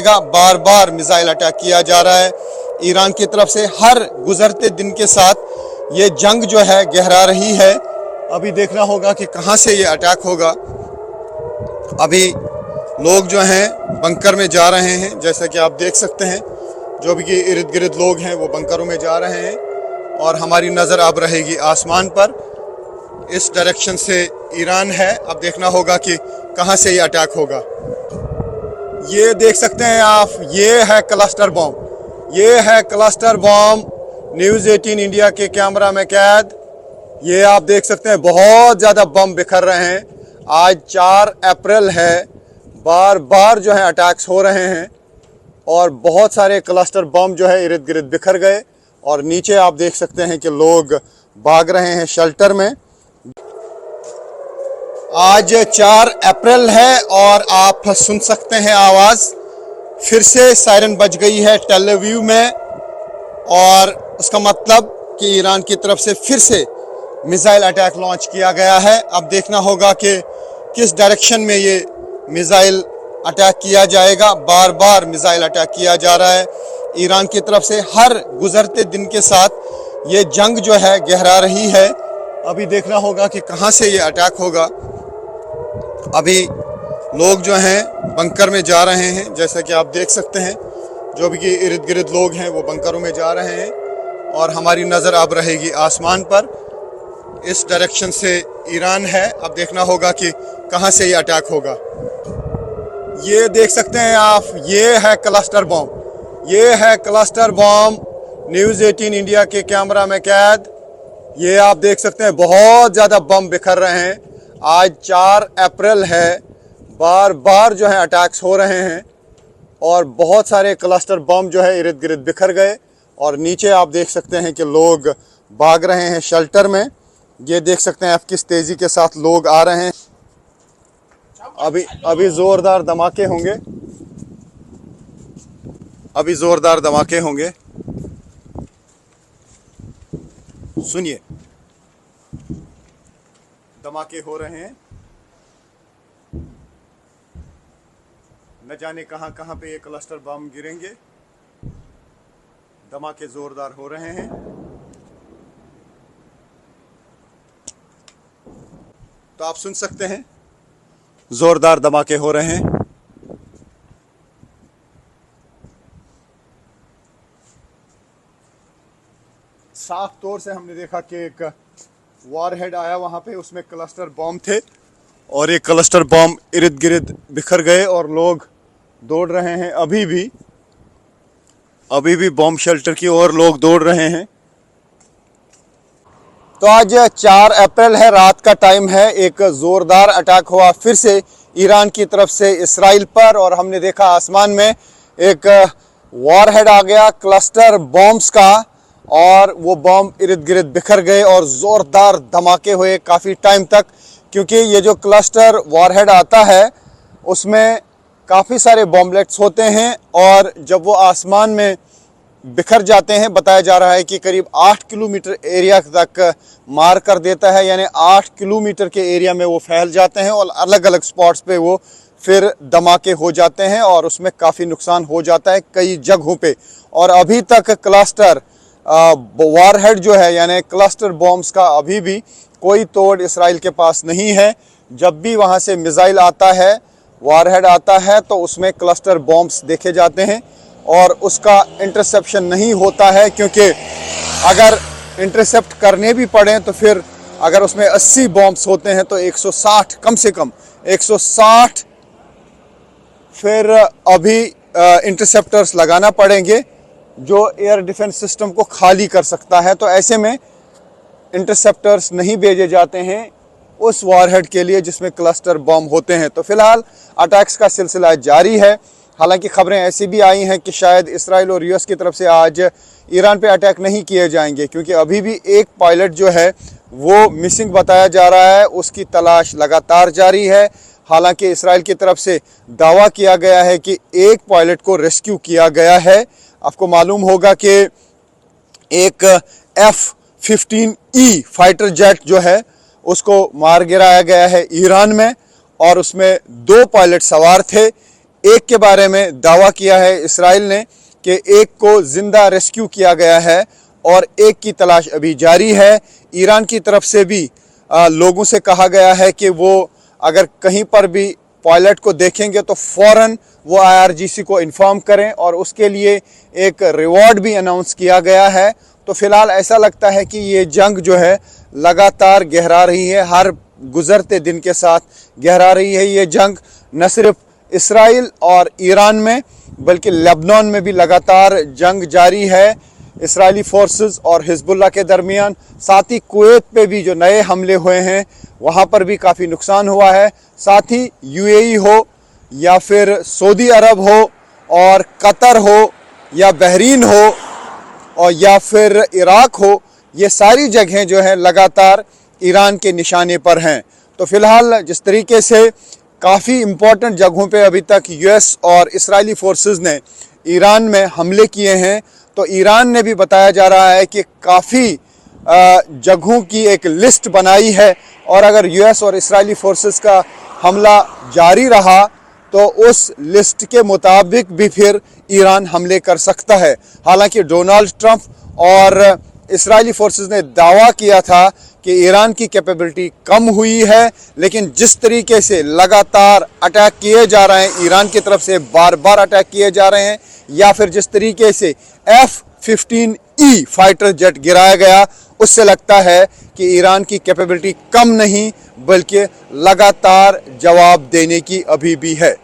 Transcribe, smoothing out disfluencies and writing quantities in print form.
जाएगा। बार बार missile attack किया जा रहा है ईरान की तरफ से। हर गुजरते दिन के साथ ये जंग जो है गहरा रही है। अभी देखना होगा कि कहां से ये अटैक होगा। अभी लोग जो हैं बंकर में जा रहे हैं, जैसा कि आप देख सकते हैं। जो भी इर्द गिर्द लोग हैं वो बंकरों में जा रहे हैं और हमारी नज़र अब रहेगी आसमान पर। इस डायरेक्शन से ईरान है, अब देखना होगा कि कहां से ये अटैक होगा। ये देख सकते हैं आप, ये है क्लस्टर बॉम्ब, ये है क्लस्टर बॉम्ब न्यूज़ 18 इंडिया के कैमरा में कैद। ये आप देख सकते हैं बहुत ज़्यादा बम बिखर रहे हैं। आज 4 अप्रैल है, बार बार जो है अटैक्स हो रहे हैं और बहुत सारे क्लस्टर बम जो है इर्द गिर्द बिखर गए और नीचे आप देख सकते हैं कि लोग भाग रहे हैं शेल्टर में। आज 4 अप्रैल है और आप सुन सकते हैं आवाज़, फिर से सायरन बज गई है टेल अवीव में और उसका मतलब कि ईरान की तरफ से फिर से मिसाइल अटैक लॉन्च किया गया है। अब देखना होगा कि किस डायरेक्शन में ये मिसाइल अटैक किया जाएगा। बार बार मिसाइल अटैक किया जा रहा है ईरान की तरफ से। हर गुजरते दिन के साथ ये जंग जो है गहरा रही है। अभी देखना होगा कि कहां से ये अटैक होगा। अभी लोग जो हैं बंकर में जा रहे हैं, जैसा कि आप देख सकते हैं। जो भी इर्द गिर्द लोग हैं वो बंकरों में जा रहे हैं और हमारी नज़र अब रहेगी आसमान पर। इस डायरेक्शन से ईरान है, अब देखना होगा कि कहां से ये अटैक होगा। ये देख सकते हैं आप, ये है क्लस्टर बॉम्ब, ये है क्लस्टर बॉम्ब न्यूज़ 18 इंडिया के कैमरा में कैद। ये आप देख सकते हैं बहुत ज़्यादा बम बिखर रहे हैं। आज 4 अप्रैल है, बार बार जो है अटैक्स हो रहे हैं और बहुत सारे क्लस्टर बम जो है इर्द गिर्द बिखर गए और नीचे आप देख सकते हैं कि लोग भाग रहे हैं शेल्टर में। ये देख सकते हैं आप किस तेज़ी के साथ लोग आ रहे हैं। अभी ज़ोरदार धमाके होंगे, अभी ज़ोरदार धमाके होंगे। सुनिए, धमाके हो रहे हैं। न जाने कहां कहां पे ये क्लस्टर बम गिरेंगे। धमाके जोरदार हो रहे हैं। तो आप सुन सकते हैं जोरदार धमाके हो रहे हैं। साफ तौर से हमने देखा कि एक वॉरहेड आया वहां पे, उसमें क्लस्टर बॉम्ब थे और ये क्लस्टर बॉम्ब इर्द गिर्द बिखर गए और लोग दौड़ रहे हैं। अभी भी बॉम्ब शेल्टर की ओर लोग दौड़ रहे हैं। तो आज 4 अप्रैल है, रात का टाइम है। एक ज़ोरदार अटैक हुआ फिर से ईरान की तरफ से इसराइल पर और हमने देखा आसमान में एक वॉरहेड आ गया क्लस्टर बॉम्ब्स का और वो बॉम्ब इर्द गिर्द बिखर गए और ज़ोरदार धमाके हुए काफ़ी टाइम तक। क्योंकि ये जो क्लस्टर वॉरहेड आता है उसमें काफ़ी सारे बॉम्बलेट्स होते हैं और जब वो आसमान में बिखर जाते हैं, बताया जा रहा है कि करीब 8 किलोमीटर एरिया तक मार कर देता है, यानी 8 किलोमीटर के एरिया में वो फैल जाते हैं और अलग अलग स्पॉट्स पे वो फिर धमाके हो जाते हैं और उसमें काफ़ी नुकसान हो जाता है कई जगहों पे। और अभी तक क्लस्टर वॉरहेड जो है यानी क्लस्टर बॉम्ब्स का अभी भी कोई तोड़ इसराइल के पास नहीं है। जब भी वहाँ से मिसाइल आता है, वॉरहेड आता है, तो उसमें क्लस्टर बॉम्ब्स देखे जाते हैं और उसका इंटरसेप्शन नहीं होता है। क्योंकि अगर इंटरसेप्ट करने भी पड़े तो फिर अगर उसमें 80 बॉम्ब्स होते हैं तो 160, कम से कम 160 फिर अभी इंटरसेप्टर्स लगाना पड़ेंगे जो एयर डिफेंस सिस्टम को खाली कर सकता है। तो ऐसे में इंटरसेप्टर्स नहीं भेजे जाते हैं उस वॉरहेड के लिए जिसमें क्लस्टर बॉम्ब होते हैं। तो फिलहाल अटैक्स का सिलसिला जारी है। हालांकि खबरें ऐसी भी आई हैं कि शायद इसराइल और यूएस की तरफ से आज ईरान पे अटैक नहीं किए जाएंगे, क्योंकि अभी भी एक पायलट जो है वो मिसिंग बताया जा रहा है, उसकी तलाश लगातार जारी है। हालांकि इसराइल की तरफ से दावा किया गया है कि एक पायलट को रेस्क्यू किया गया है। आपको मालूम होगा कि एक F-15E फाइटर जेट जो है उसको मार गिराया गया है ईरान में और उसमें 2 पायलट सवार थे। एक के बारे में दावा किया है इसराइल ने कि एक को जिंदा रेस्क्यू किया गया है और एक की तलाश अभी जारी है। ईरान की तरफ से भी लोगों से कहा गया है कि वो अगर कहीं पर भी पायलट को देखेंगे तो फ़ौरन वो IRGC को इन्फॉर्म करें और उसके लिए एक रिवॉर्ड भी अनाउंस किया गया है। तो फिलहाल ऐसा लगता है कि ये जंग जो है लगातार गहरा रही है, हर गुजरते दिन के साथ गहरा रही है। ये जंग न सिर्फ इसराइल और ईरान में बल्कि लेबनान में भी लगातार जंग जारी है, इसराइली फोर्सेस और हिजबुल्लाह के दरमियान। साथ ही कुवैत पे भी जो नए हमले हुए हैं वहाँ पर भी काफ़ी नुकसान हुआ है। साथ ही UAE हो या फिर सऊदी अरब हो और कतर हो या बहरीन हो और या फिर इराक हो, ये सारी जगहें जो हैं लगातार ईरान के निशाने पर हैं। तो फिलहाल जिस तरीके से काफ़ी इम्पोर्टेंट जगहों पे अभी तक US और इसराइली फोर्सेस ने ईरान में हमले किए हैं, तो ईरान ने भी बताया जा रहा है कि काफ़ी जगहों की एक लिस्ट बनाई है और अगर US और इसराइली फोर्सेस का हमला जारी रहा तो उस लिस्ट के मुताबिक भी फिर ईरान हमले कर सकता है। हालांकि डोनाल्ड ट्रंप और इसराइली फोर्सेस ने दावा किया था कि ईरान की कैपेबिलिटी कम हुई है, लेकिन जिस तरीके से लगातार अटैक किए जा रहे हैं, ईरान की तरफ से बार बार अटैक किए जा रहे हैं, या फिर जिस तरीके से F-15E फाइटर जेट गिराया गया, उससे लगता है कि ईरान की कैपेबिलिटी कम नहीं बल्कि लगातार जवाब देने की अभी भी है।